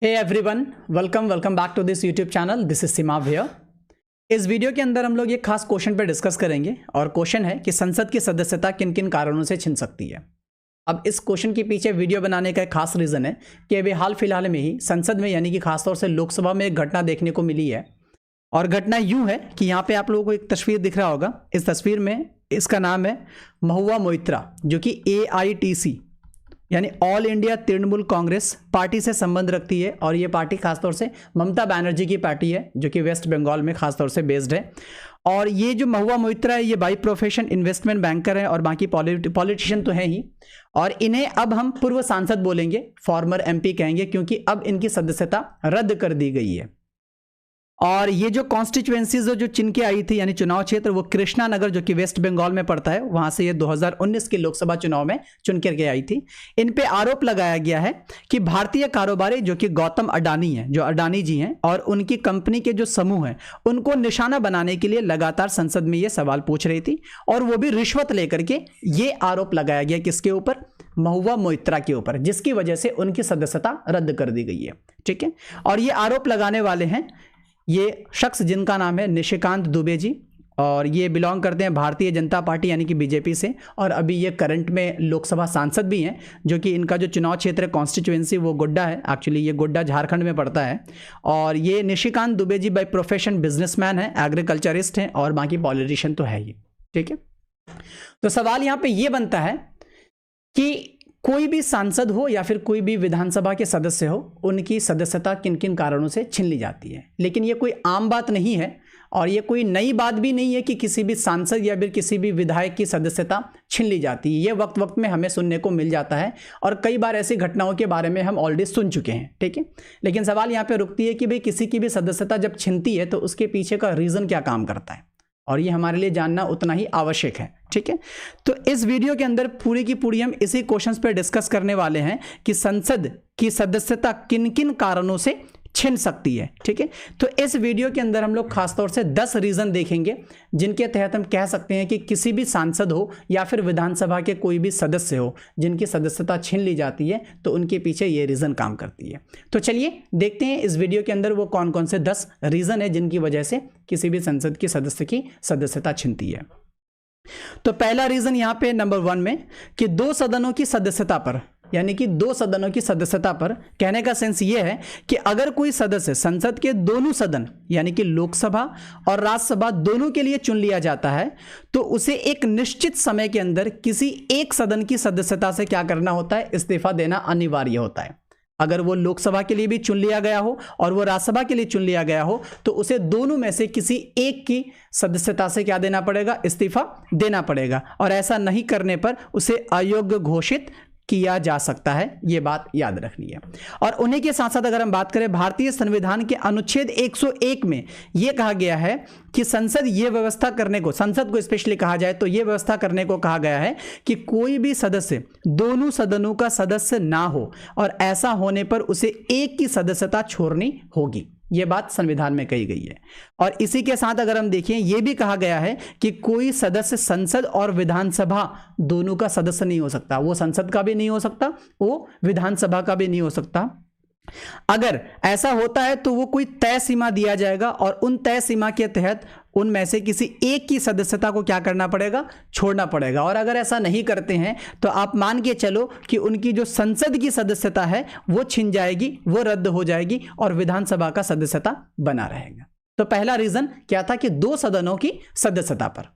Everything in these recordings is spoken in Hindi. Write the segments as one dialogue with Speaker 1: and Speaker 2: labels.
Speaker 1: Hey everyone, welcome back to this YouTube channel. This is Seema भैया। इस वीडियो के अंदर हम लोग एक खास क्वेश्चन पे डिस्कस करेंगे और क्वेश्चन है कि संसद की सदस्यता किन किन कारणों से छिन सकती है। अब इस क्वेश्चन के पीछे वीडियो बनाने का एक खास रीज़न है कि अभी हाल फिलहाल में ही संसद में यानी कि खासतौर से लोकसभा में एक घटना देखने को मिली है। और घटना यूँ है कि यहाँ पे आप लोगों को एक तस्वीर दिख रहा होगा। इस तस्वीर में इसका नाम है महुआ मोइत्रा, जो कि AITC यानी all India Trinamool Congress party से संबंध रखती है। और ये पार्टी खासतौर से ममता बनर्जी की पार्टी है, जो कि वेस्ट बंगाल में खासतौर से बेस्ड है। और ये जो महुआ मोइत्रा है, ये बाई प्रोफेशन इन्वेस्टमेंट बैंकर है और बाकी पॉलिटिशियन तो हैं ही। और इन्हें अब हम पूर्व सांसद बोलेंगे, फॉर्मर MP कहेंगे, क्योंकि अब इनकी सदस्यता रद्द कर दी गई है। और ये जो कॉन्स्टिट्यूएंसीज जो चुन के आई थी यानी चुनाव क्षेत्र, वो कृष्णा नगर जो कि वेस्ट बंगाल में पड़ता है, वहां से ये 2019 के लोकसभा चुनाव में चुन करके आई थी। इन पे आरोप लगाया गया है कि भारतीय कारोबारी जो कि गौतम अडानी हैं, जो अडानी जी हैं, और उनकी कंपनी के जो समूह हैं, उनको निशाना बनाने के लिए लगातार संसद में ये सवाल पूछ रही थी। और वो भी रिश्वत लेकर के ये आरोप लगाया गया किसके ऊपर? महुआ मोइत्रा के ऊपर, जिसकी वजह से उनकी सदस्यता रद्द कर दी गई है। ठीक है। और ये आरोप लगाने वाले हैं ये शख्स जिनका नाम है निशिकांत दुबे जी, और ये बिलोंग करते हैं भारतीय जनता पार्टी यानी कि BJP से। और अभी ये करंट में लोकसभा सांसद भी हैं, जो कि इनका जो चुनाव क्षेत्र कॉन्स्टिट्यूएंसी वो गोड्डा है। एक्चुअली ये गोड्डा झारखंड में पड़ता है। और ये Nishikant Dubey ji by profession businessman है, एग्रीकल्चरिस्ट हैं, और बाकी पॉलिटिशियन तो है ही। ठीक है। तो सवाल यहाँ पे ये बनता है कि कोई भी सांसद हो या फिर कोई भी विधानसभा के सदस्य हो, उनकी सदस्यता किन किन कारणों से छीन ली जाती है। लेकिन ये कोई आम बात नहीं है और ये कोई नई बात भी नहीं है कि किसी भी सांसद या फिर किसी भी विधायक की सदस्यता छीन ली जाती है। ये वक्त वक्त में हमें सुनने को मिल जाता है और कई बार ऐसी घटनाओं के बारे में हम ऑलरेडी सुन चुके हैं। ठीक है। लेकिन सवाल यहाँ पे रुकती है कि भाई किसी की भी सदस्यता जब छिनती है तो उसके पीछे का रीज़न क्या काम करता है, और ये हमारे लिए जानना उतना ही आवश्यक है। ठीक है। तो इस वीडियो के अंदर पूरी की पूरी हम इसी क्वेश्चंस पे डिस्कस करने वाले हैं कि संसद की सदस्यता किन किन कारणों से छिन सकती है। ठीक है। तो इस वीडियो के अंदर हम लोग खासतौर से 10 रीजन देखेंगे, जिनके तहत हम कह सकते हैं कि किसी भी सांसद हो या फिर विधानसभा के कोई भी सदस्य हो, जिनकी सदस्यता छीन ली जाती है, तो उनके पीछे ये रीजन काम करती है। तो चलिए देखते हैं इस वीडियो के अंदर वो कौन कौन से 10 रीजन है जिनकी वजह से किसी भी संसद की सदस्य की सदस्यता छिनती है। तो पहला रीजन यहाँ पे नंबर 1 में कि 2 सदनों की सदस्यता पर, यानी कि 2 सदनों की सदस्यता पर। कहने का सेंस ये है कि अगर कोई सदस्य संसद के दोनों सदन यानी कि लोकसभा और राज्यसभा दोनों के लिए चुन लिया जाता है, तो उसे एक निश्चित समय के अंदर किसी एक सदन की सदस्यता से क्या करना होता है? इस्तीफा देना अनिवार्य होता है। अगर वो लोकसभा के लिए भी चुन लिया गया हो और वो राज्यसभा के लिए चुन लिया गया हो, तो उसे दोनों में से किसी एक की सदस्यता से क्या देना पड़ेगा? इस्तीफा देना पड़ेगा। और ऐसा नहीं करने पर उसे अयोग्य घोषित किया जा सकता है। ये बात याद रखनी है। और उन्हीं के साथ साथ अगर हम बात करें भारतीय संविधान के अनुच्छेद 101 में यह कहा गया है कि संसद ये व्यवस्था करने को, संसद को स्पेशली कहा जाए तो यह व्यवस्था करने को कहा गया है कि कोई भी सदस्य दोनों सदनों का सदस्य ना हो, और ऐसा होने पर उसे एक की सदस्यता छोड़नी होगी। ये बात संविधान में कही गई है। और इसी के साथ अगर हम देखें, यह भी कहा गया है कि कोई सदस्य संसद और विधानसभा दोनों का सदस्य नहीं हो सकता। वो संसद का भी नहीं हो सकता, वो विधानसभा का भी नहीं हो सकता। अगर ऐसा होता है तो वो कोई तय सीमा दिया जाएगा और उन तय सीमा के तहत उनमें से किसी एक की सदस्यता को क्या करना पड़ेगा? छोड़ना पड़ेगा। और अगर ऐसा नहीं करते हैं तो आप मान के चलो कि उनकी जो संसद की सदस्यता है वो छिन जाएगी, वो रद्द हो जाएगी और विधानसभा का सदस्यता बना रहेगा। तो पहला रीजन क्या था? कि 2 सदनों की सदस्यता पर।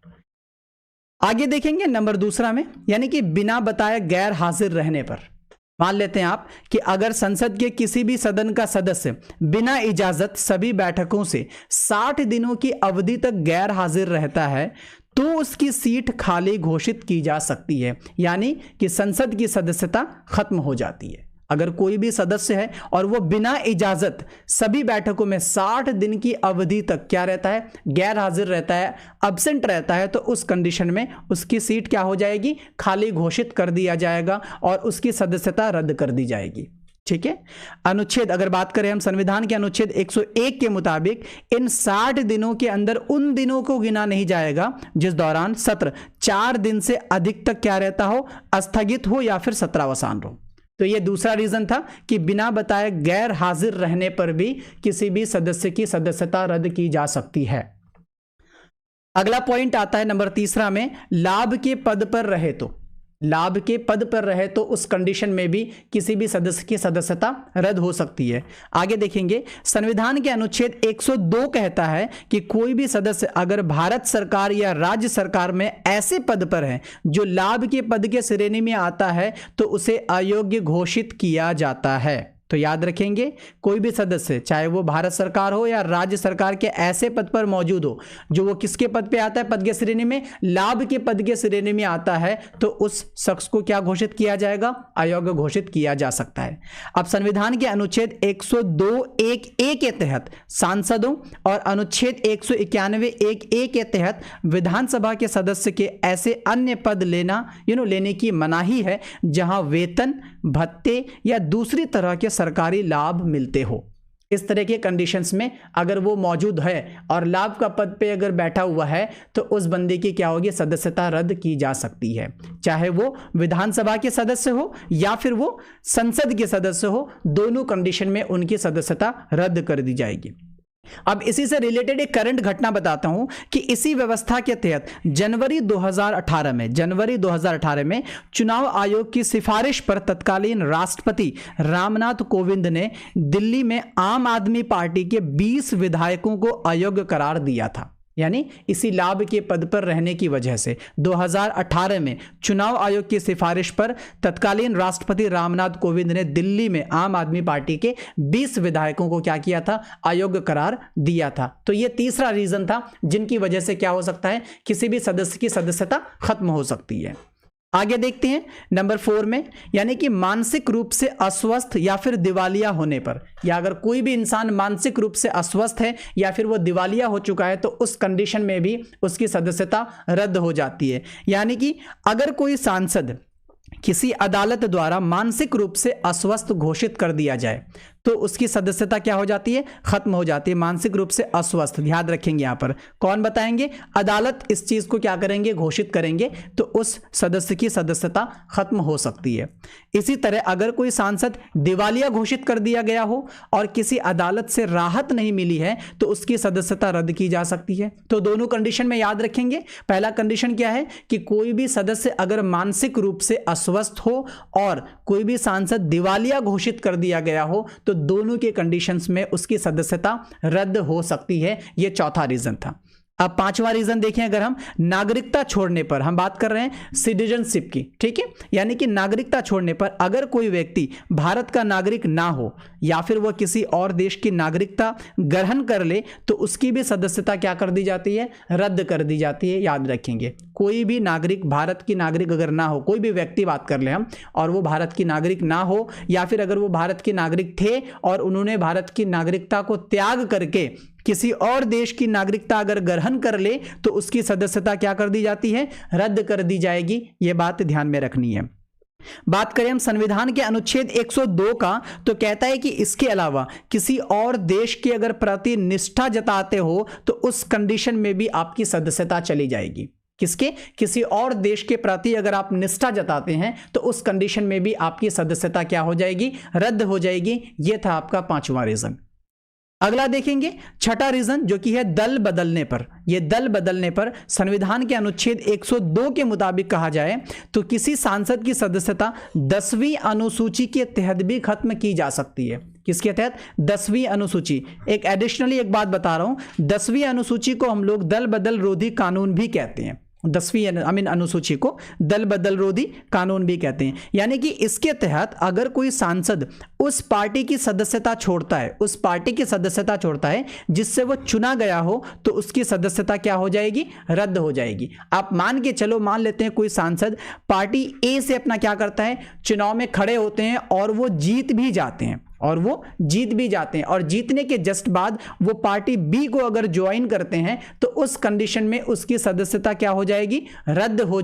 Speaker 1: आगे देखेंगे नंबर 2 में, यानी कि बिना बताए गैर हाजिर रहने पर। मान लेते हैं आप कि अगर संसद के किसी भी सदन का सदस्य बिना इजाजत सभी बैठकों से 60 दिनों की अवधि तक गैर हाजिर रहता है, तो उसकी सीट खाली घोषित की जा सकती है, यानी कि संसद की सदस्यता खत्म हो जाती है। अगर कोई भी सदस्य है और वो बिना इजाजत सभी बैठकों में 60 दिन की अवधि तक क्या रहता है? गैर हाजिर रहता है, अब्सेंट रहता है, तो उस कंडीशन में उसकी सीट क्या हो जाएगी? खाली घोषित कर दिया जाएगा और उसकी सदस्यता रद्द कर दी जाएगी। ठीक है। अनुच्छेद अगर बात करें हम संविधान के अनुच्छेद 101 के मुताबिक इन 60 दिनों के अंदर उन दिनों को गिना नहीं जाएगा जिस दौरान सत्र 4 दिन से अधिक तक क्या रहता हो? स्थगित हो या फिर सत्रावसान हो। तो ये दूसरा रीजन था कि बिना बताए गैर हाजिर रहने पर भी किसी भी सदस्य की सदस्यता रद्द की जा सकती है। अगला पॉइंट आता है नंबर तीसरा में, लाभ के पद पर रहे तो, लाभ के पद पर रहे तो उस कंडीशन में भी किसी भी सदस्य की सदस्यता रद्द हो सकती है। आगे देखेंगे, संविधान के अनुच्छेद 102 कहता है कि कोई भी सदस्य अगर भारत सरकार या राज्य सरकार में ऐसे पद पर है जो लाभ के पद के श्रेणी में आता है तो उसे अयोग्य घोषित किया जाता है। तो याद रखेंगे, कोई भी सदस्य चाहे वो भारत सरकार हो या राज्य सरकार के ऐसे पद पर मौजूद हो जो वो किसके पद पे आता है, पद के श्रेणी में लाभ के पद के श्रेणी में आता है, तो उस शख्स को क्या घोषित किया जाएगा, अयोग्य घोषित किया जा सकता है। अब संविधान के अनुच्छेद 102(1)(a) के तहत सांसदों और अनुच्छेद 191(1)(a) के तहत विधानसभा के सदस्य के ऐसे अन्य पद लेने की मनाही है जहां वेतन, भत्ते या दूसरी तरह के सरकारी लाभ मिलते हो। इस तरह के कंडीशंस में अगर वो मौजूद है और लाभ का पद पे अगर बैठा हुआ है तो उस बंदे की क्या होगी, सदस्यता रद्द की जा सकती है, चाहे वो विधानसभा के सदस्य हो या फिर वो संसद के सदस्य हो, दोनों कंडीशन में उनकी सदस्यता रद्द कर दी जाएगी। अब इसी से रिलेटेड एक करंट घटना बताता हूं कि इसी व्यवस्था के तहत जनवरी 2018 में चुनाव आयोग की सिफारिश पर तत्कालीन राष्ट्रपति रामनाथ कोविंद ने दिल्ली में आम आदमी पार्टी के 20 विधायकों को अयोग्य करार दिया था। यानी इसी लाभ के पद पर रहने की वजह से 2018 में चुनाव आयोग की सिफारिश पर तत्कालीन राष्ट्रपति रामनाथ कोविंद ने दिल्ली में आम आदमी पार्टी के 20 विधायकों को क्या किया था, अयोग्य करार दिया था। तो ये तीसरा रीजन था जिनकी वजह से क्या हो सकता है, किसी भी सदस्य की सदस्यता खत्म हो सकती है। आगे देखते हैं नंबर 4 में, यानी कि मानसिक रूप से अस्वस्थ या फिर दिवालिया होने पर, या अगर कोई भी इंसान मानसिक रूप से अस्वस्थ है या फिर वो दिवालिया हो चुका है तो उस कंडीशन में भी उसकी सदस्यता रद्द हो जाती है। यानी कि अगर कोई सांसद किसी अदालत द्वारा मानसिक रूप से अस्वस्थ घोषित कर दिया जाए तो उसकी सदस्यता क्या हो जाती है, खत्म हो जाती है। मानसिक रूप से अस्वस्थ, ध्यान रखेंगे यहां पर कौन बताएंगे, अदालत इस चीज को क्या करेंगे, घोषित करेंगे, तो उस सदस्य की सदस्यता खत्म हो सकती है। इसी तरह अगर कोई सांसद दिवालिया घोषित कर दिया गया हो और किसी अदालत से राहत नहीं मिली है तो उसकी सदस्यता रद्द की जा सकती है। तो दोनों कंडीशन में याद रखेंगे, पहला कंडीशन क्या है कि कोई भी सदस्य अगर मानसिक रूप से अस्वस्थ हो और कोई भी सांसद दिवालिया घोषित कर दिया गया हो तो दोनों के कंडीशंस में उसकी सदस्यता रद्द हो सकती है। यह चौथा रीजन था। अब पांचवा रीजन देखें, अगर हम नागरिकता छोड़ने पर, हम बात कर रहे हैं सिटीजनशिप की, ठीक है, यानी कि नागरिकता छोड़ने पर अगर कोई व्यक्ति भारत का नागरिक ना हो या फिर वह किसी और देश की नागरिकता ग्रहण कर ले तो उसकी भी सदस्यता क्या कर दी जाती है, रद्द कर दी जाती है। याद रखेंगे, कोई भी नागरिक, भारत की नागरिक अगर ना हो, कोई भी व्यक्ति बात कर ले हम, और वो भारत की नागरिक ना हो या फिर अगर वो भारत के नागरिक थे और उन्होंने भारत की नागरिकता को त्याग करके किसी और देश की नागरिकता अगर ग्रहण कर ले तो उसकी सदस्यता क्या कर दी जाती है, रद्द कर दी जाएगी। यह बात ध्यान में रखनी है। बात करें हम संविधान के अनुच्छेद 102 का, तो कहता है कि इसके अलावा किसी और देश के अगर प्रति निष्ठा जताते हो तो उस कंडीशन में भी आपकी सदस्यता चली जाएगी। किसके, किसी और देश के प्रति अगर आप निष्ठा जताते हैं तो उस कंडीशन में भी आपकी सदस्यता क्या हो जाएगी, रद्द हो जाएगी। यह था आपका पांचवा रीजन। अगला देखेंगे छठा रीजन, जो कि है दल बदलने पर। यह दल बदलने पर संविधान के अनुच्छेद 102 के मुताबिक कहा जाए तो किसी सांसद की सदस्यता 10वीं अनुसूची के तहत भी खत्म की जा सकती है। किसके तहत, 10वीं अनुसूची। एक एडिशनली एक बात बता रहा हूं, 10वीं अनुसूची को हम लोग दल बदल रोधी कानून भी कहते हैं। 10वीं अनुसूची को दल बदल रोधी कानून भी कहते हैं। यानी कि इसके तहत अगर कोई सांसद उस पार्टी की सदस्यता छोड़ता है, उस पार्टी की सदस्यता छोड़ता है जिससे वो चुना गया हो, तो उसकी सदस्यता क्या हो जाएगी, रद्द हो जाएगी। आप मान के चलो, मान लेते हैं कोई सांसद पार्टी ए से अपना क्या करता है, चुनाव में खड़े होते हैं और वो जीत भी जाते हैं, और जीतने के जस्ट बाद वो पार्टी बी को अगर ज्वाइन करते हैं तो उस कंडीशन में उसकी सदस्यता क्या हो जाएगी, रद्द हो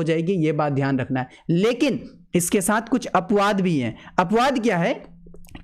Speaker 1: जाएगी। ये बात ध्यान रखना है। लेकिन इसके साथ कुछ अपवाद भी हैं। अपवाद क्या है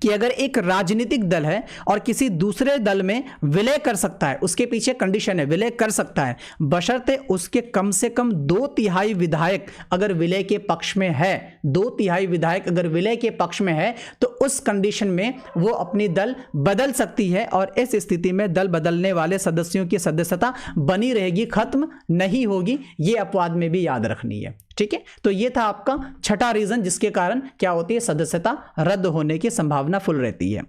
Speaker 1: कि अगर एक राजनीतिक दल है और किसी दूसरे दल में विलय कर सकता है, उसके पीछे कंडीशन है विलय कर सकता है, बशर्ते उसके कम से कम 2/3 विधायक अगर विलय के पक्ष में है, 2/3 विधायक अगर विलय के पक्ष में है, तो उस कंडीशन में वो अपनी दल बदल सकती है और इस स्थिति में दल बदलने वाले सदस्यों की सदस्यता बनी रहेगी, खत्म नहीं होगी। ये अपवाद में भी याद रखनी है, ठीक है। तो ये था आपका छठा रीजन जिसके कारण क्या होती है, सदस्यता रद्द होने की संभावना फुल रहती है।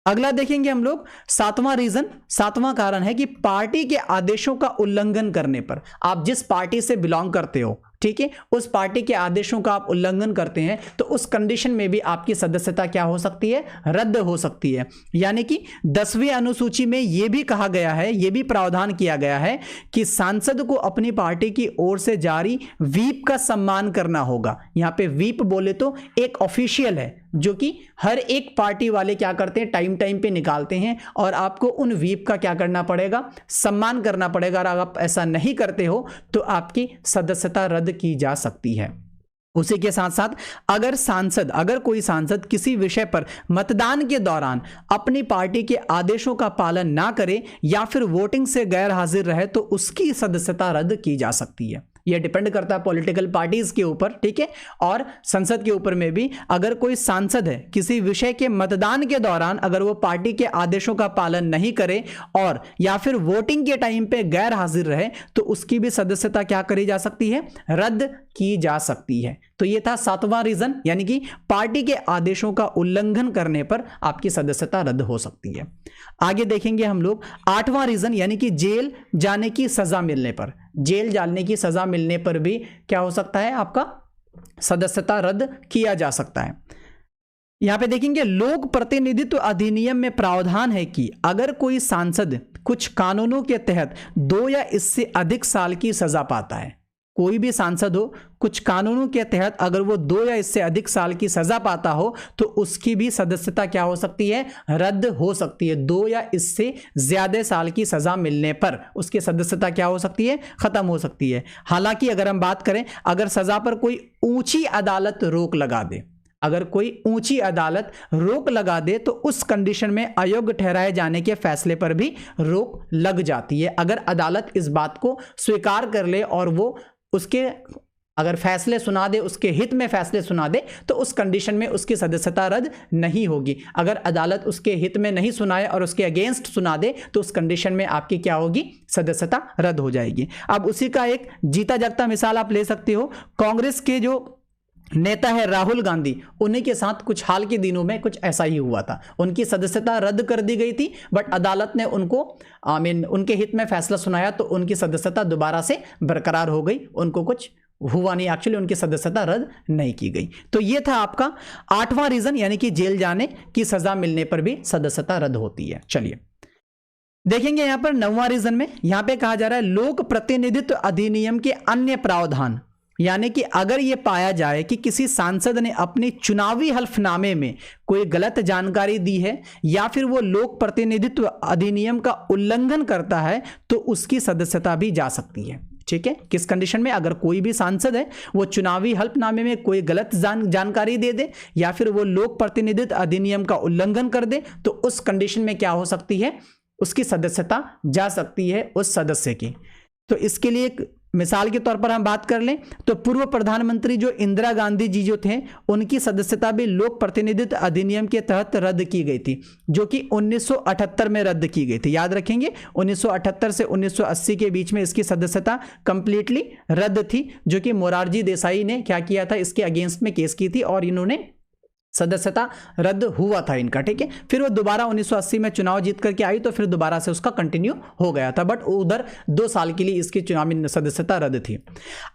Speaker 1: अगला देखेंगे हम लोग सातवां रीजन, सातवां कारण है कि पार्टी के आदेशों का उल्लंघन करने पर, आप जिस पार्टी से बिलोंग करते हो, ठीक है, उस पार्टी के आदेशों का आप उल्लंघन करते हैं तो उस कंडीशन में भी आपकी सदस्यता क्या हो सकती है, रद्द हो सकती है। यानी कि 10वीं अनुसूची में यह भी कहा गया है, यह भी प्रावधान किया गया है कि सांसद को अपनी पार्टी की ओर से जारी व्हीप का सम्मान करना होगा। यहां पे व्हीप बोले तो एक ऑफिशियल है जो कि हर एक पार्टी वाले क्या करते हैं, टाइम टाइम पे निकालते हैं और आपको उन व्हीप का क्या करना पड़ेगा, सम्मान करना पड़ेगा। अगर आप ऐसा नहीं करते हो तो आपकी सदस्यता रद्द की जा सकती है। उसी के साथ साथ अगर कोई सांसद किसी विषय पर मतदान के दौरान अपनी पार्टी के आदेशों का पालन ना करे या फिर वोटिंग से गैर हाजिर रहे तो उसकी सदस्यता रद्द की जा सकती है। यह डिपेंड करता है पॉलिटिकल पार्टीज के ऊपर, ठीक है, और संसद के ऊपर में भी। अगर कोई सांसद है किसी विषय के मतदान के दौरान अगर वो पार्टी के आदेशों का पालन नहीं करे और या फिर वोटिंग के टाइम पे गैर हाजिर रहे तो उसकी भी सदस्यता क्या करी जा सकती है, रद्द की जा सकती है। तो ये था सातवां रीजन, यानी कि पार्टी के आदेशों का उल्लंघन करने पर आपकी सदस्यता रद्द हो सकती है। आगे देखेंगे हम लोग आठवां रीजन, यानी कि जेल जाने की सजा मिलने पर। जेल जाने की सजा मिलने पर भी क्या हो सकता है, आपका सदस्यता रद्द किया जा सकता है। यहां पे देखेंगे लोक प्रतिनिधित्व अधिनियम में प्रावधान है कि अगर कोई सांसद कुछ कानूनों के तहत 2 या इससे अधिक साल की सजा पाता है, कोई भी सांसद हो कुछ कानूनों के तहत अगर वो 2 या इससे अधिक साल की सजा पाता हो तो उसकी भी सदस्यता क्या हो सकती है, रद्द हो सकती है। 2 या इससे ज्यादा साल की सजा मिलने पर उसकी सदस्यता क्या हो सकती है, खत्म हो सकती है। हालांकि अगर हम बात करें, अगर सजा पर कोई ऊंची अदालत रोक लगा दे, अगर कोई ऊंची अदालत रोक लगा दे तो उस कंडीशन में अयोग्य ठहराए जाने के फैसले पर भी रोक लग जाती है। अगर अदालत इस बात को स्वीकार कर ले और वो उसके अगर फैसले सुना दे, उसके हित में फैसले सुना दे, तो उस कंडीशन में उसकी सदस्यता रद्द नहीं होगी। अगर अदालत उसके हित में नहीं सुनाए और उसके अगेंस्ट सुना दे तो उस कंडीशन में आपकी क्या होगी, सदस्यता रद्द हो जाएगी। अब उसी का एक जीता जागता मिसाल आप ले सकते हो। कांग्रेस के जो नेता है राहुल गांधी, उन्हीं के साथ कुछ हाल के दिनों में कुछ ऐसा ही हुआ था। उनकी सदस्यता रद्द कर दी गई थी, बट अदालत ने उनको उनके हित में फैसला सुनाया तो उनकी सदस्यता दोबारा से बरकरार हो गई। उनको कुछ हुआ नहीं, एक्चुअली उनकी सदस्यता रद्द नहीं की गई। तो ये था आपका आठवां रीजन, यानी कि जेल जाने की सजा मिलने पर भी सदस्यता रद्द होती है। चलिए देखेंगे यहां पर नौवां रीजन में, यहां पे कहा जा रहा है लोक प्रतिनिधित्व अधिनियम के अन्य प्रावधान, यानी कि अगर यह पाया जाए कि किसी सांसद ने अपनी चुनावी हल्फनामे में कोई गलत जानकारी दी है या फिर वो लोक प्रतिनिधित्व अधिनियम का उल्लंघन करता है तो उसकी सदस्यता भी जा सकती है। ठीक है, किस कंडीशन में, अगर कोई भी सांसद है वो चुनावी हल्फनामे में कोई गलत जानकारी दे दे या फिर वो लोक प्रतिनिधित्व अधिनियम का उल्लंघन कर दे तो उस कंडीशन में क्या हो सकती है, उसकी सदस्यता जा सकती है उस सदस्य की। तो इसके लिए एक मिसाल के तौर पर हम बात कर लें तो पूर्व प्रधानमंत्री जो इंदिरा गांधी जी जो थे, उनकी सदस्यता भी लोक प्रतिनिधित्व अधिनियम के तहत रद्द की गई थी, जो कि 1978 में रद्द की गई थी। याद रखेंगे 1978 से 1980 के बीच में इसकी सदस्यता कंप्लीटली रद्द थी, जो कि मोरारजी देसाई ने क्या किया था, इसके अगेंस्ट में केस की थी और इन्होंने सदस्यता रद्द हुआ था इनका। ठीक है, फिर वो दोबारा 1980 में चुनाव जीत करके आई तो फिर दोबारा से उसका कंटिन्यू हो गया था, बट उधर 2 साल के लिए इसकी चुनावी सदस्यता रद्द थी।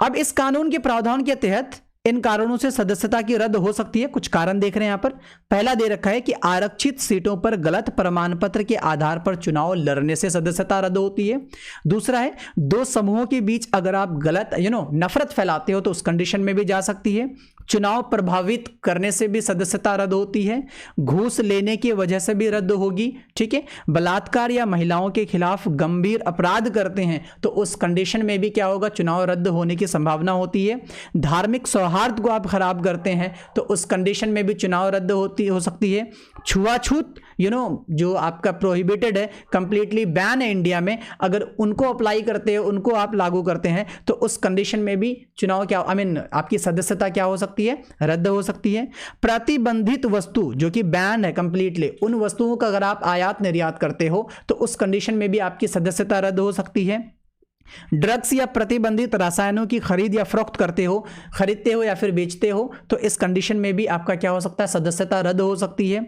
Speaker 1: अब इस कानून के प्रावधान के तहत इन कारणों से सदस्यता की रद्द हो सकती है। कुछ कारण देख रहे हैं यहां पर। पहला दे रखा है कि आरक्षित सीटों पर गलत प्रमाण पत्र के आधार पर चुनाव लड़ने से सदस्यता रद्द होती है। दूसरा है 2 समूहों के बीच अगर आप गलत नफरत फैलाते हो तो उस कंडीशन में भी जा सकती है। चुनाव प्रभावित करने से भी सदस्यता रद्द होती है, घूस लेने की वजह से भी रद्द होगी, ठीक है, बलात्कार या महिलाओं के खिलाफ गंभीर अपराध करते हैं तो उस कंडीशन में भी क्या होगा, चुनाव रद्द होने की संभावना होती है, धार्मिक सौहार्द को आप खराब करते हैं तो उस कंडीशन में भी चुनाव रद्द हो सकती है, छुआछूत जो आपका प्रोहिबिटेड है, कंप्लीटली बैन है इंडिया में, अगर उनको अप्लाई करते हैं, उनको आप लागू करते हैं तो उस कंडीशन में भी चुनाव आपकी सदस्यता क्या हो सकती है, रद्द हो सकती है। प्रतिबंधित वस्तु जो कि बैन है कंप्लीटली, उन वस्तुओं का अगर आप आयात निर्यात करते हो तो उस कंडीशन में भी आपकी सदस्यता रद्द हो सकती है। ड्रग्स या प्रतिबंधित रसायनों की खरीद या फरोख्त खरीदते हो या फिर बेचते हो तो इस कंडीशन में भी आपका क्या हो सकता है, सदस्यता रद्द हो सकती है।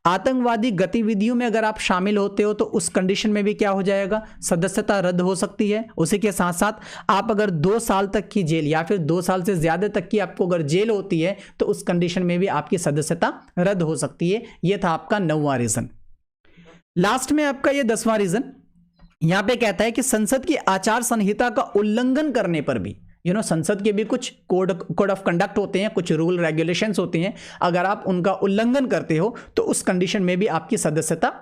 Speaker 1: आतंकवादी गतिविधियों में अगर आप शामिल होते हो तो उस कंडीशन में भी क्या हो जाएगा, सदस्यता रद्द हो सकती है। उसी के साथ साथ आप अगर 2 साल तक की जेल या फिर 2 साल से ज्यादा तक की आपको अगर जेल होती है तो उस कंडीशन में भी आपकी सदस्यता रद्द हो सकती है। यह था आपका 9वां रीजन। लास्ट में आपका ये 10वां रीजन यहां पे कहता है कि संसद की आचार संहिता का उल्लंघन करने पर भी संसद के भी कुछ कोड ऑफ कंडक्ट होते हैं, कुछ रूल रेगुलेशंस होते हैं, अगर आप उनका उल्लंघन करते हो तो उस कंडीशन में भी आपकी सदस्यता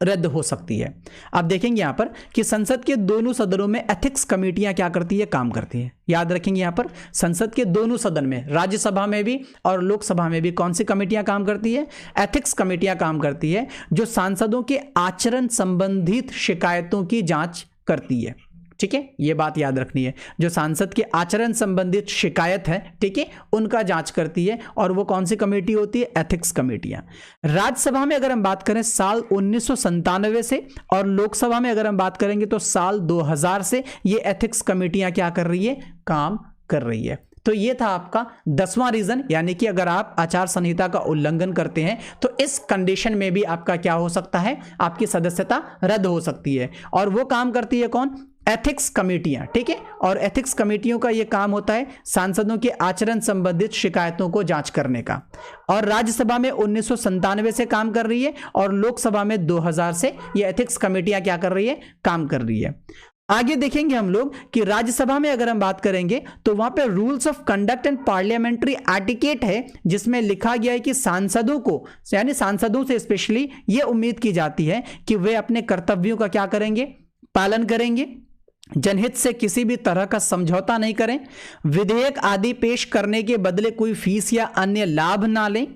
Speaker 1: रद्द हो सकती है। आप देखेंगे यहां पर कि संसद के दोनों सदनों में एथिक्स कमेटियां क्या करती है, काम करती है। याद रखेंगे यहां पर संसद के दोनों सदन में, राज्यसभा में भी और लोकसभा में भी कौन सी कमेटियां काम करती है, एथिक्स कमेटियां काम करती है, जो सांसदों के आचरण संबंधित शिकायतों की जांच करती है। ठीक है, ये बात याद रखनी है, जो सांसद के आचरण संबंधित शिकायत है, ठीक है, उनका जांच करती है और वो कौन सी कमेटी होती है, एथिक्स कमेटियां। राज्यसभा में अगर हम बात करें साल 1997 से और लोकसभा में अगर हम बात करेंगे तो साल 2000 से ये एथिक्स कमेटियां क्या कर रही है, काम कर रही है। तो ये था आपका 10वां रीजन, यानी कि अगर आप आचार संहिता का उल्लंघन करते हैं तो इस कंडीशन में भी आपका क्या हो सकता है, आपकी सदस्यता रद्द हो सकती है। और वो काम करती है कौन, एथिक्स कमेटियां, ठीक है। और एथिक्स कमेटियों का यह काम होता है सांसदों के आचरण संबंधित शिकायतों को जांच करने का। और राज्यसभा में 1997 से काम कर रही है और लोकसभा में 2000 से ये एथिक्स कमेटियां क्या कर रही है, काम कर रही है। आगे देखेंगे हम लोग कि राज्यसभा में अगर हम बात करेंगे तो वहां पे rules of conduct and parliamentary etiquette है, जिसमें लिखा गया है कि सांसदों को, यानी सांसदों से स्पेशली ये उम्मीद की जाती है कि वे अपने कर्तव्यों का क्या करेंगे, पालन करेंगे, जनहित से किसी भी तरह का समझौता नहीं करें, विधेयक आदि पेश करने के बदले कोई फीस या अन्य लाभ ना लें,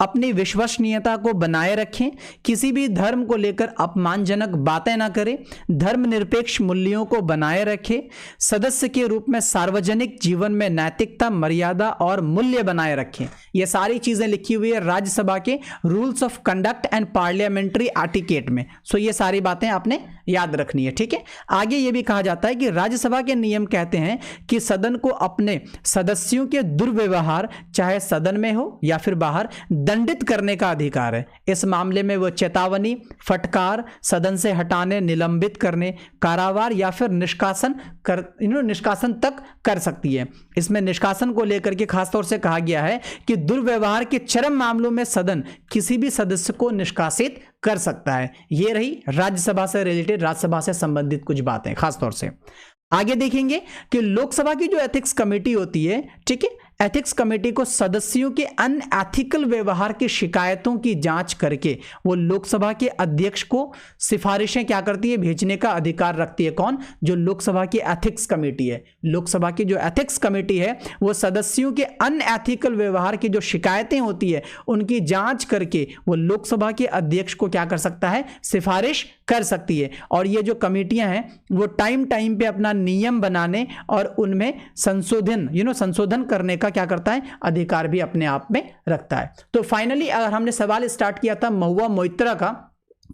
Speaker 1: अपनी विश्वसनीयता को बनाए रखें, किसी भी धर्म को लेकर अपमानजनक बातें ना करें, धर्मनिरपेक्ष मूल्यों को बनाए रखें, सदस्य के रूप में सार्वजनिक जीवन में नैतिकता, मर्यादा और मूल्य बनाए रखें। ये सारी चीजें लिखी हुई है राज्यसभा के rules of conduct and parliamentary etiquette में। सो ये सारी बातें आपने याद रखनी है, ठीक है। आगे ये भी कहा जाता है कि राज्यसभा के नियम कहते हैं कि सदन को अपने सदस्यों के दुर्व्यवहार, चाहे सदन में हो या फिर बाहर, दंडित करने का अधिकार है। इस मामले में वो चेतावनी, फटकार, सदन से हटाने, निलंबित करने, कारावार या फिर निष्कासन तक कर सकती है। इसमें निष्कासन को लेकर के खासतौर से कहा गया है कि दुर्व्यवहार के चरम मामलों में सदन किसी भी सदस्य को निष्कासित कर सकता है। ये रही राज्यसभा से रिलेटेड, राज्यसभा से संबंधित कुछ बातें खासतौर से। आगे देखेंगे कि लोकसभा की जो एथिक्स कमेटी होती है, ठीक है, एथिक्स कमेटी को सदस्यों के अनएथिकल व्यवहार की शिकायतों की जांच करके वो लोकसभा के अध्यक्ष को सिफारिशें क्या करती है, भेजने का अधिकार रखती है। कौन, जो लोकसभा की एथिक्स कमेटी है। लोकसभा की जो एथिक्स कमेटी है वो सदस्यों के अनएथिकल व्यवहार की जो शिकायतें होती है उनकी जांच करके वो लोकसभा के अध्यक्ष को क्या कर सकता है, सिफारिश कर सकती है। और ये जो कमेटियां हैं वो टाइम टाइम पे अपना नियम बनाने और उनमें संशोधन करने का क्या करता है, अधिकार भी अपने आप में रखता है। तो फाइनली अगर हमने सवाल स्टार्ट किया था महुआ मोइत्रा का,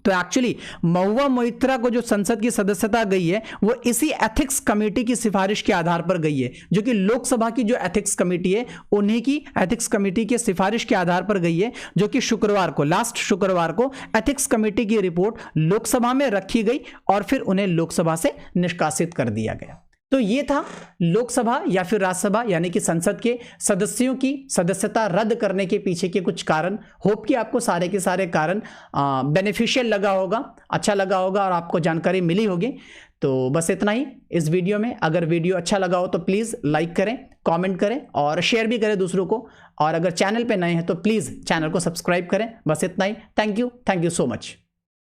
Speaker 1: तो एक्चुअली महुआ मोइत्रा को जो संसद की सदस्यता गई है वो इसी एथिक्स कमेटी की सिफारिश के आधार पर गई है, जो कि लोकसभा की जो एथिक्स कमेटी है उन्हीं की एथिक्स कमेटी के सिफारिश के आधार पर गई है, जो कि शुक्रवार को, लास्ट शुक्रवार को एथिक्स कमेटी की रिपोर्ट लोकसभा में रखी गई और फिर उन्हें लोकसभा से निष्कासित कर दिया गया। तो ये था लोकसभा या फिर राज्यसभा यानी कि संसद के सदस्यों की सदस्यता रद्द करने के पीछे के कुछ कारण। होप कि आपको सारे के सारे कारण बेनिफिशियल लगा होगा, अच्छा लगा होगा और आपको जानकारी मिली होगी। तो बस इतना ही इस वीडियो में। अगर वीडियो अच्छा लगा हो तो प्लीज़ लाइक करें, कमेंट करें और शेयर भी करें दूसरों को। और अगर चैनल पे नए हैं तो प्लीज़ चैनल को सब्सक्राइब करें। बस इतना ही। Thank you so much.